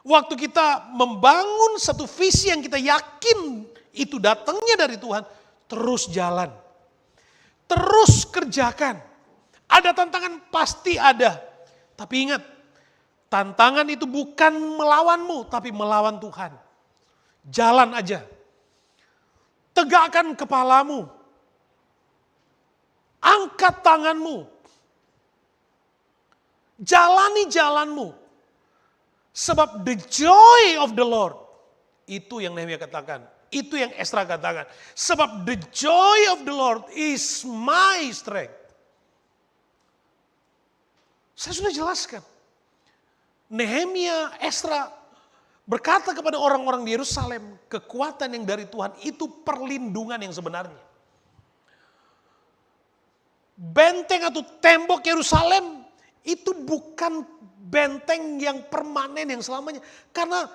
Waktu kita membangun satu visi yang kita yakin itu datangnya dari Tuhan, terus jalan. Terus kerjakan. Ada tantangan pasti ada. Tapi ingat, tantangan itu bukan melawanmu, tapi melawan Tuhan. Jalan aja. Tegakkan kepalamu. Angkat tanganmu. Jalani jalanmu. Sebab the joy of the Lord, itu yang Nehemia katakan. Itu yang Esra katakan. Sebab the joy of the Lord is my strength. Saya sudah jelaskan. Nehemia, Esra berkata kepada orang-orang di Yerusalem, kekuatan yang dari Tuhan itu perlindungan yang sebenarnya. Benteng atau tembok Yerusalem itu bukan benteng yang permanen yang selamanya. Karena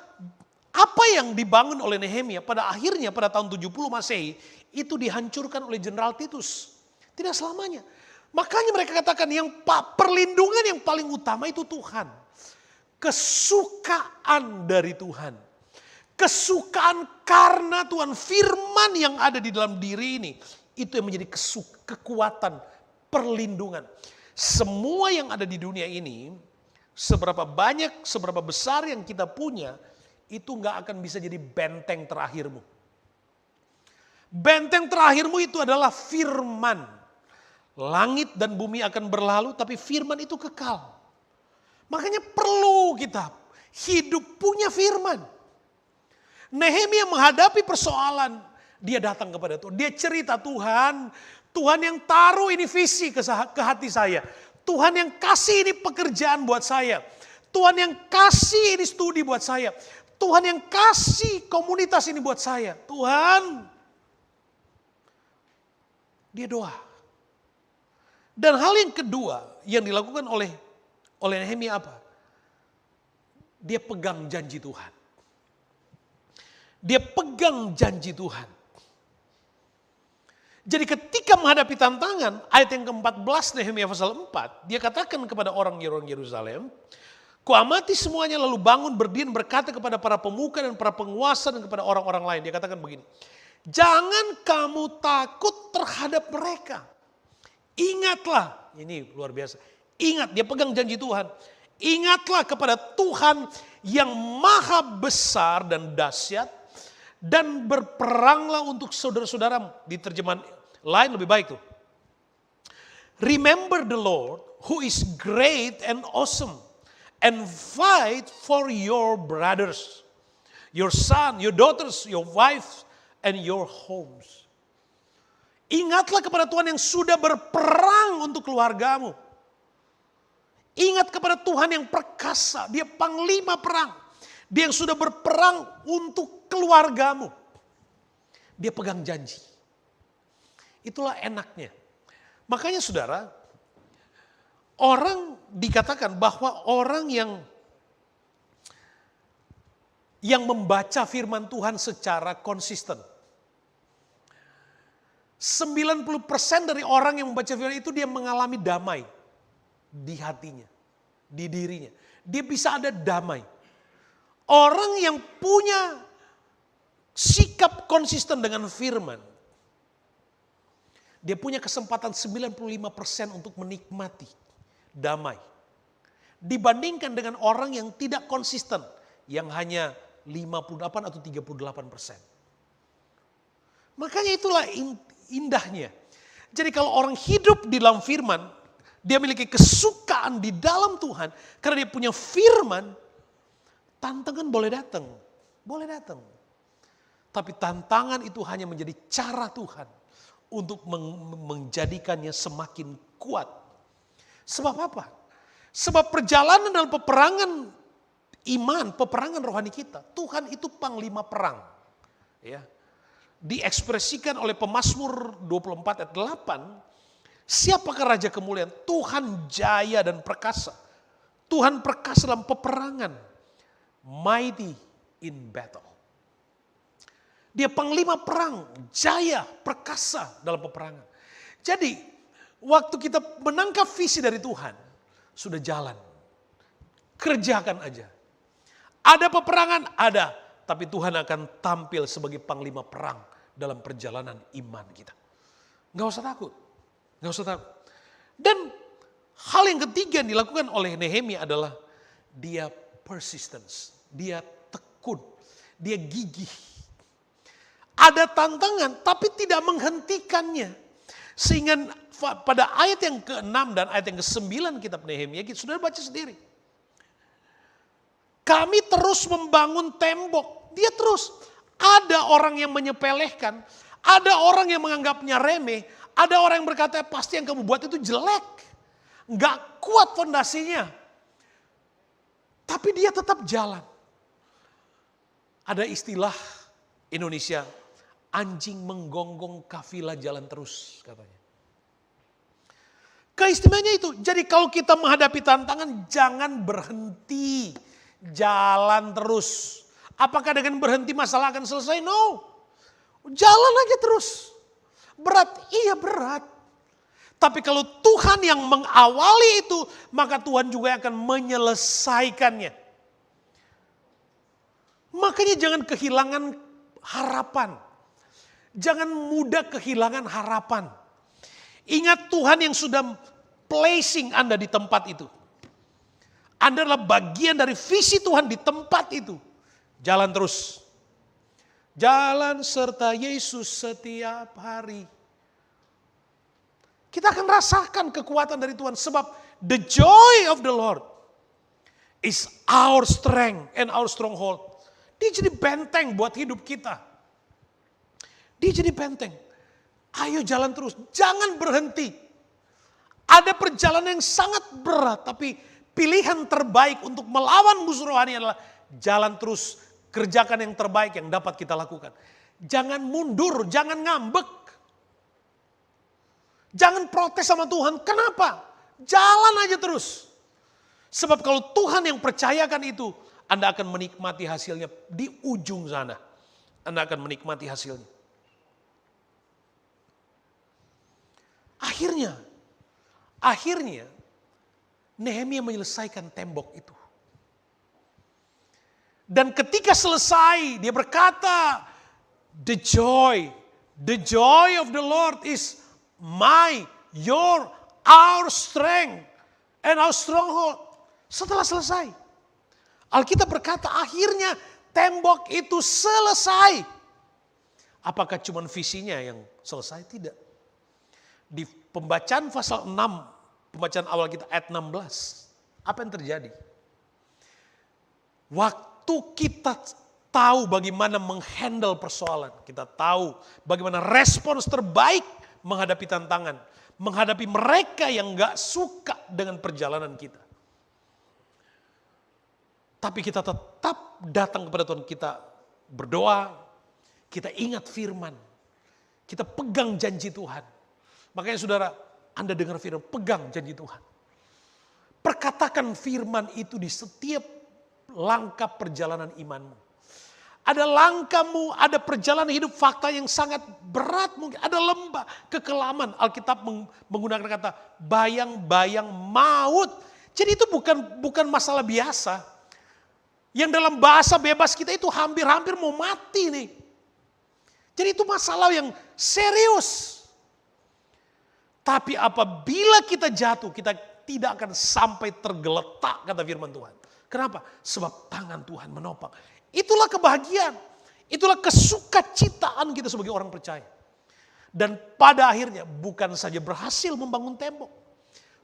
apa yang dibangun oleh Nehemia pada akhirnya pada tahun 70 Masehi itu dihancurkan oleh Jenderal Titus. Tidak selamanya. Makanya mereka katakan yang perlindungan yang paling utama itu Tuhan. Kesukaan dari Tuhan. Kesukaan karena Tuhan, firman yang ada di dalam diri ini. Itu yang menjadi kekuatan, perlindungan. Semua yang ada di dunia ini, seberapa banyak, seberapa besar yang kita punya, itu gak akan bisa jadi benteng terakhirmu. Benteng terakhirmu itu adalah firman. Langit dan bumi akan berlalu, tapi firman itu kekal. Makanya perlu kita hidup punya firman. Nehemia menghadapi persoalan, dia datang kepada Tuhan. Dia cerita, Tuhan yang taruh ini visi ke hati saya. Tuhan yang kasih ini pekerjaan buat saya. Tuhan yang kasih ini studi buat saya. Tuhan yang kasih komunitas ini buat saya. Tuhan, dia doa. Dan hal yang kedua yang dilakukan oleh Nehemia apa? Dia pegang janji Tuhan. Dia pegang janji Tuhan. Jadi ketika menghadapi tantangan, ayat yang ke-14 Nehemia pasal 4, dia katakan kepada orang Yerusalem, kuamati semuanya lalu bangun berdiri berkata kepada para pemuka dan para penguasa dan kepada orang-orang lain. Dia katakan begini, jangan kamu takut terhadap mereka. Ingatlah, ini luar biasa. Ingat, dia pegang janji Tuhan. Ingatlah kepada Tuhan yang maha besar dan dahsyat dan berperanglah untuk saudara-saudaramu. Di terjemahan lain lebih baik tuh. Remember the Lord who is great and awesome and fight for your brothers, your son, your daughters, your wives and your homes. Ingatlah kepada Tuhan yang sudah berperang untuk keluargamu. Ingat kepada Tuhan yang perkasa, dia panglima perang. Dia yang sudah berperang untuk keluargamu. Dia pegang janji. Itulah enaknya. Makanya saudara, orang dikatakan bahwa orang yang membaca firman Tuhan secara konsisten. 90% dari orang yang membaca firman itu dia mengalami damai di hatinya, di dirinya. Dia bisa ada damai. Orang yang punya sikap konsisten dengan firman, dia punya kesempatan 95% untuk menikmati damai. Dibandingkan dengan orang yang tidak konsisten, yang hanya 58 atau 38%. Makanya itulah indahnya. Jadi kalau orang hidup di dalam firman, dia memiliki kesukaan di dalam Tuhan, karena dia punya firman, tantangan boleh datang. Boleh datang. Tapi tantangan itu hanya menjadi cara Tuhan untuk menjadikannya semakin kuat. Sebab apa? Sebab perjalanan dalam peperangan iman, peperangan rohani kita, Tuhan itu panglima perang. Ya. Diekspresikan oleh Pemazmur 24 ayat 8, siapakah Raja kemuliaan? Tuhan jaya dan perkasa, Tuhan perkasa dalam peperangan. Mighty in battle. Dia panglima perang, jaya, perkasa dalam peperangan. Jadi, waktu kita menangkap visi dari Tuhan, sudah jalan. Kerjakan aja. Ada peperangan? Ada. Tapi Tuhan akan tampil sebagai panglima perang dalam perjalanan iman kita. Gak usah takut. Gak usah takut. Dan hal yang ketiga yang dilakukan oleh Nehemia adalah dia persistence. Dia tekun. Dia gigih. Ada tantangan tapi tidak menghentikannya. Sehingga pada ayat yang ke-6 dan ayat yang ke-9 kitab Nehemia, kita sudah baca sendiri. Kami terus membangun tembok. Dia terus. Ada orang yang menyepelekan. Ada orang yang menganggapnya remeh. Ada orang yang berkata pasti yang kamu buat itu jelek. Gak kuat fondasinya. Tapi dia tetap jalan. Ada istilah Indonesia, anjing menggonggong kafilah jalan terus katanya. Keistimewaannya itu, jadi kalau kita menghadapi tantangan jangan berhenti, jalan terus. Apakah dengan berhenti masalah akan selesai? No, jalan aja terus. Berat, iya berat. Tapi kalau Tuhan yang mengawali itu, maka Tuhan juga akan menyelesaikannya. Makanya jangan kehilangan harapan. Jangan mudah kehilangan harapan. Ingat Tuhan yang sudah placing Anda di tempat itu. Anda adalah bagian dari visi Tuhan di tempat itu. Jalan terus. Jalan serta Yesus setiap hari. Kita akan rasakan kekuatan dari Tuhan. Sebab the joy of the Lord is our strength and our stronghold. Dia jadi benteng buat hidup kita. Dia jadi benteng. Ayo jalan terus, jangan berhenti. Ada perjalanan yang sangat berat, tapi pilihan terbaik untuk melawan musuh rohani adalah jalan terus, kerjakan yang terbaik yang dapat kita lakukan. Jangan mundur, jangan ngambek. Jangan protes sama Tuhan, kenapa? Jalan aja terus. Sebab kalau Tuhan yang percayakan itu, Anda akan menikmati hasilnya di ujung sana. Anda akan menikmati hasilnya. Akhirnya Nehemia menyelesaikan tembok itu. Dan ketika selesai dia berkata, the joy of the Lord is our strength and our stronghold. Setelah selesai, Alkitab berkata akhirnya tembok itu selesai. Apakah cuma visinya yang selesai? Tidak. Di pembacaan pasal 6, pembacaan awal kita ayat 16. Apa yang terjadi? Waktu kita tahu bagaimana menghandle persoalan. Kita tahu bagaimana respons terbaik menghadapi tantangan. Menghadapi mereka yang gak suka dengan perjalanan kita. Tapi kita tetap datang kepada Tuhan, kita berdoa, kita ingat firman, kita pegang janji Tuhan. Makanya saudara, Anda dengar firman, pegang janji Tuhan. Perkatakan firman itu di setiap langkah perjalanan imanmu. Ada langkahmu, ada perjalanan hidup fakta yang sangat berat mungkin. Ada lembah, kekelaman. Alkitab menggunakan kata bayang-bayang maut. Jadi itu bukan masalah biasa. Yang dalam bahasa bebas kita itu hampir-hampir mau mati nih. Jadi itu masalah yang serius. Tapi apabila kita jatuh, kita tidak akan sampai tergeletak, kata firman Tuhan. Kenapa? Sebab tangan Tuhan menopang. Itulah kebahagiaan. Itulah kesukacitaan kita sebagai orang percaya. Dan pada akhirnya bukan saja berhasil membangun tembok.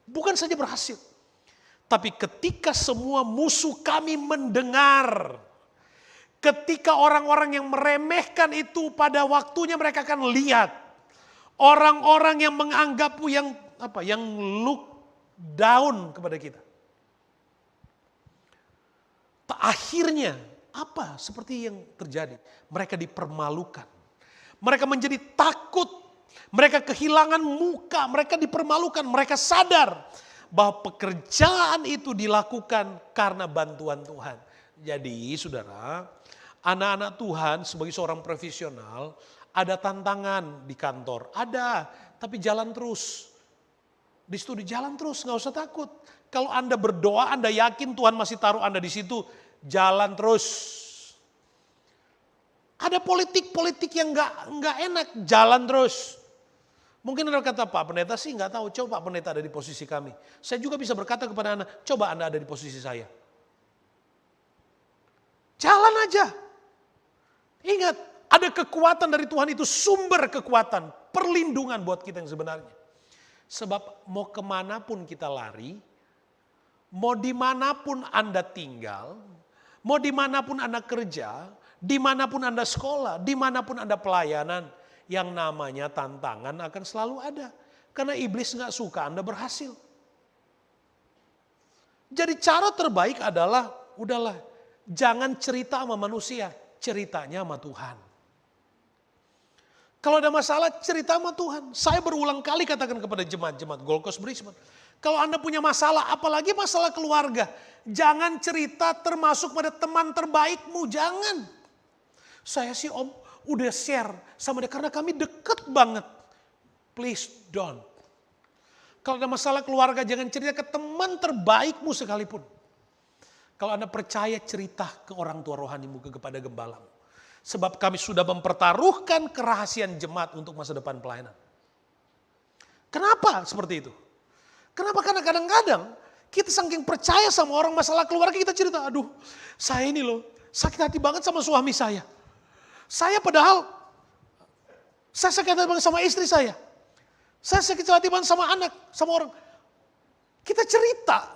Bukan saja berhasil. Tapi ketika semua musuh kami mendengar, ketika orang-orang yang meremehkan itu pada waktunya mereka akan lihat, orang-orang yang menganggapmu yang look down kepada kita. Akhirnya apa seperti yang terjadi? Mereka dipermalukan. Mereka menjadi takut. Mereka kehilangan muka. Mereka dipermalukan. Mereka sadar bahwa pekerjaan itu dilakukan karena bantuan Tuhan. Jadi saudara, anak-anak Tuhan sebagai seorang profesional ada tantangan di kantor. Ada, tapi jalan terus. Di studi jalan terus, nggak usah takut. Kalau Anda berdoa, Anda yakin Tuhan masih taruh Anda di situ, jalan terus. Ada politik-politik yang nggak enak, jalan terus. Mungkin Anda kata, Pak Pendeta sih nggak tahu, coba Pak Pendeta ada di posisi kami. Saya juga bisa berkata kepada Anda, coba Anda ada di posisi saya. Jalan aja. Ingat, ada kekuatan dari Tuhan, itu sumber kekuatan, perlindungan buat kita yang sebenarnya. Sebab mau kemanapun kita lari, mau dimanapun Anda tinggal, mau dimanapun Anda kerja, dimanapun Anda sekolah, dimanapun Anda pelayanan, yang namanya tantangan akan selalu ada. Karena iblis gak suka Anda berhasil. Jadi cara terbaik adalah, udahlah, jangan cerita sama manusia, ceritanya sama Tuhan. Kalau ada masalah, cerita sama Tuhan. Saya berulang kali katakan kepada jemaat-jemaat Gold Coast Brisbane. Kalau Anda punya masalah, apalagi masalah keluarga, jangan cerita termasuk pada teman terbaikmu, jangan. Saya sih om, udah share sama dia karena kami deket banget. Please don't. Kalau ada masalah keluarga, jangan cerita ke teman terbaikmu sekalipun. Kalau Anda percaya, cerita ke orang tua rohanimu, kepada gembalamu. Sebab kami sudah mempertaruhkan kerahasiaan jemaat untuk masa depan pelayanan. Kenapa seperti itu? Kenapa? Karena kadang-kadang kita saking percaya sama orang masalah keluarga, kita cerita, aduh saya ini loh sakit hati banget sama suami saya. Saya padahal, saya sakit hati banget sama istri saya. Saya sakit hati banget sama anak, sama orang. Kita cerita,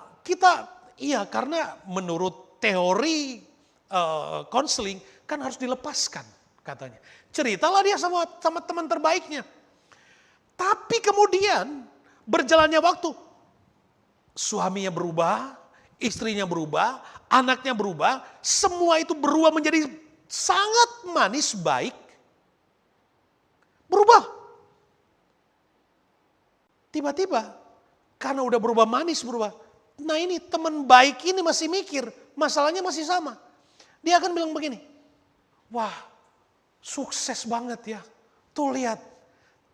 iya karena menurut teori konseling, kan harus dilepaskan katanya. Ceritalah dia sama teman terbaiknya. Tapi kemudian berjalannya waktu, suaminya berubah, istrinya berubah, anaknya berubah, semua itu berubah menjadi sangat manis baik. Berubah. Tiba-tiba karena udah berubah manis berubah. Nah ini teman baik ini masih mikir, masalahnya masih sama. Dia akan bilang begini, wah sukses banget ya, tuh lihat.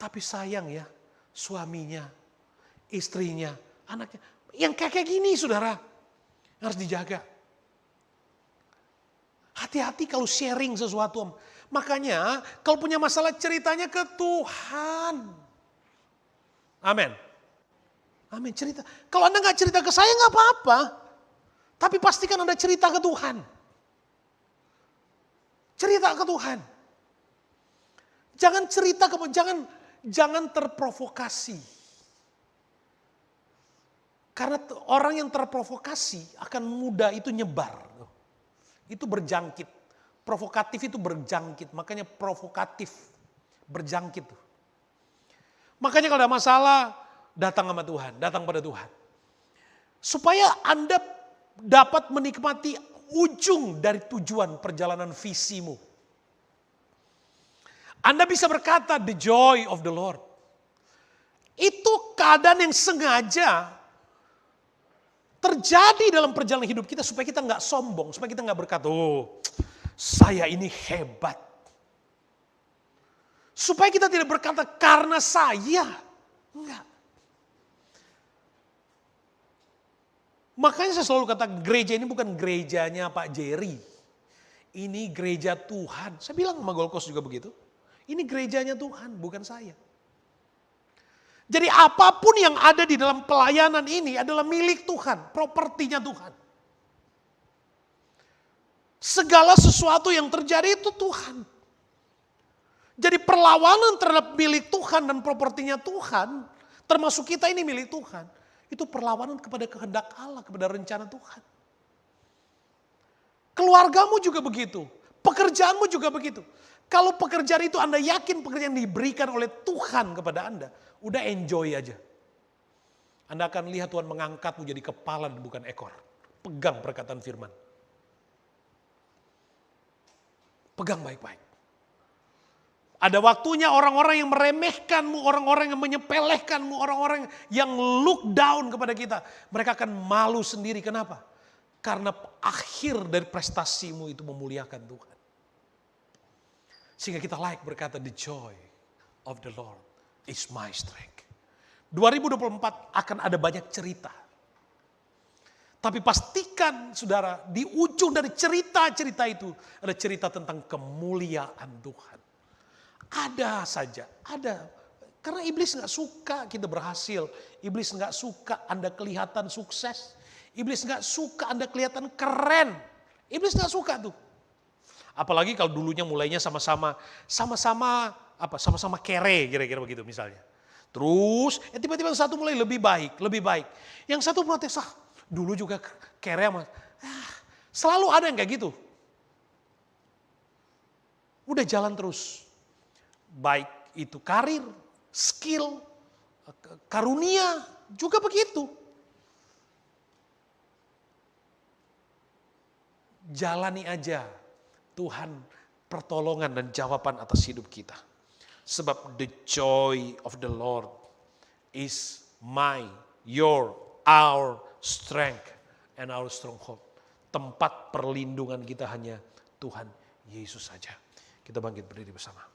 Tapi sayang ya, suaminya, istrinya, anaknya. Yang kayak gini saudara, harus dijaga. Hati-hati kalau sharing sesuatu. Makanya kalau punya masalah ceritanya ke Tuhan. Amin. Amin, cerita. Kalau Anda gak cerita ke saya gak apa-apa. Tapi pastikan Anda cerita ke Tuhan. Cerita ke Tuhan. Jangan cerita ke jangan terprovokasi. Karena orang yang terprovokasi akan mudah itu nyebar. Itu berjangkit. Provokatif itu berjangkit. Makanya provokatif. Berjangkit. Makanya kalau ada masalah, datang sama Tuhan. Datang pada Tuhan. Supaya Anda dapat menikmati ujung dari tujuan perjalanan visimu. Anda bisa berkata, the joy of the Lord. Itu keadaan yang sengaja terjadi dalam perjalanan hidup kita supaya kita nggak sombong, supaya kita nggak berkata, oh saya ini hebat. Supaya kita tidak berkata karena saya, enggak. Makanya saya selalu kata gereja ini bukan gerejanya Pak Jerry. Ini gereja Tuhan. Saya bilang sama Gold Coast juga begitu. Ini gerejanya Tuhan, bukan saya. Jadi apapun yang ada di dalam pelayanan ini adalah milik Tuhan, propertinya Tuhan. Segala sesuatu yang terjadi itu Tuhan. Jadi perlawanan terhadap milik Tuhan dan propertinya Tuhan, termasuk kita ini milik Tuhan, itu perlawanan kepada kehendak Allah, kepada rencana Tuhan. Keluargamu juga begitu, pekerjaanmu juga begitu. Kalau pekerjaan itu Anda yakin pekerjaan yang diberikan oleh Tuhan kepada Anda, udah enjoy aja. Anda akan lihat Tuhan mengangkatmu jadi kepala dan bukan ekor. Pegang perkataan firman. Pegang baik-baik. Ada waktunya orang-orang yang meremehkanmu, orang-orang yang menyepelekanmu, orang-orang yang look down kepada kita. Mereka akan malu sendiri. Kenapa? Karena akhir dari prestasimu itu memuliakan Tuhan. Sehingga kita layak berkata, the joy of the Lord is my strength. 2024 akan ada banyak cerita. Tapi pastikan saudara, di ujung dari cerita-cerita itu ada cerita tentang kemuliaan Tuhan. Ada saja, ada. Karena iblis gak suka kita berhasil. Iblis gak suka Anda kelihatan sukses. Iblis gak suka Anda kelihatan keren. Iblis gak suka tuh. Apalagi kalau dulunya mulainya sama-sama kere, kira-kira begitu misalnya. Terus tiba-tiba satu mulai lebih baik. Yang satu protes, dulu juga kere mas. Selalu ada yang kayak gitu. Udah jalan terus. Baik itu karir, skill, karunia juga begitu. Jalani aja Tuhan pertolongan dan jawaban atas hidup kita. Sebab the joy of the Lord is our strength and our stronghold. Tempat perlindungan kita hanya Tuhan Yesus saja. Kita bangkit berdiri bersama.